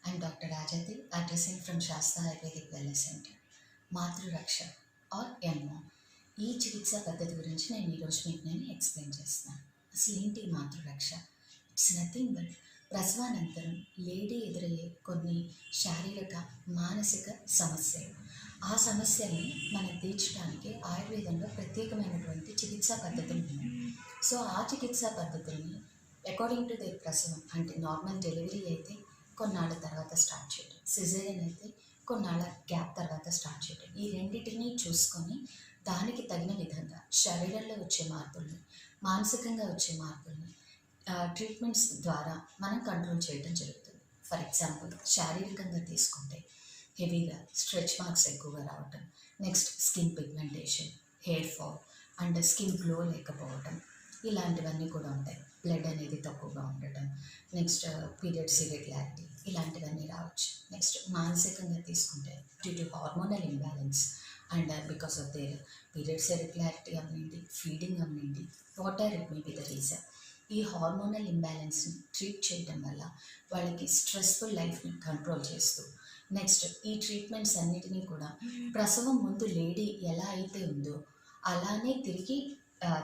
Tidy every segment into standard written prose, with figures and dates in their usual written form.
I'm Dr. Rajati, addressing from Shasta Ayurvedic Wellness Center. మాతృరక్ష ఆర్ ఎంఓ ఈ చికిత్సా పద్ధతి గురించి నేను ఈరోజు మీకు ఎక్స్ప్లెయిన్ చేస్తున్నాను. అసలు ఏంటి మాతృరక్ష? ఇట్స్ నథింగ్ బట్ ప్రసవానంతరం లేడీ ఎదురయ్యే కొన్ని శారీరక మానసిక సమస్యలు. ఆ సమస్యల్ని మనం తీర్చడానికి ఆయుర్వేదంలో ప్రత్యేకమైనటువంటి చికిత్సా పద్ధతులు ఉన్నాయి. సో ఆ చికిత్సా పద్ధతుల్ని అకార్డింగ్ టు దేర్ ప్రసవం, అంటే నార్మల్ డెలివరీ అయితే కొన్నాళ్ళ తర్వాత స్టార్ట్ చేయడం, సిజేరియన్ అయితే కొన్నాళ్ళ గ్యాప్ తర్వాత స్టార్ట్ చేయడం, ఈ రెండింటినీ చూసుకొని దానికి తగిన విధంగా శరీరంలో వచ్చే మార్పుల్ని, మానసికంగా వచ్చే మార్పుల్ని ట్రీట్మెంట్స్ ద్వారా మనం కంట్రోల్ చేయడం జరుగుతుంది. ఫర్ ఎగ్జాంపుల్, శారీరకంగా తీసుకుంటే హెవీగా స్ట్రెచ్ మార్క్స్ ఎక్కువగా రావటం, next skin pigmentation, hair fall and skin glow లేకపోవటం, ఇలాంటివన్నీ కూడా ఉంటాయి. బ్లడ్ అనేది తక్కువగా ఉండటం, నెక్స్ట్ పీరియడ్స్ ఇర్రెగ్యులారిటీ, ఇలాంటివన్నీ రావచ్చు. నెక్స్ట్ మానసికంగా తీసుకుంటే due to hormonal imbalance and because of their periods irregularity అవ్వండి, ఫీడింగ్ అవ్వండి, what it may be the reason, ఈ హార్మోనల్ ఇంబ్యాలెన్స్ని ట్రీట్ చేయడం వల్ల వాళ్ళకి స్ట్రెస్ఫుల్ లైఫ్ని కంట్రోల్ చేస్తూ, నెక్స్ట్ ఈ ట్రీట్మెంట్స్ అన్నిటినీ కూడా ప్రసవం ముందు లేడీ ఎలా అయితే ఉందో అలానే తిరిగి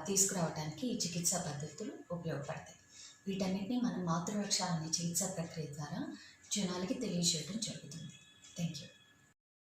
తీసుకురావడానికి ఈ చికిత్సా పద్ధతులు ఉపయోగపడతాయి. వీటన్నిటిని మనం మాతృరక్ష అనే చికిత్సా ప్రక్రియ ద్వారా జనాలకి తెలియజేయడం జరుగుతుంది. Thank you.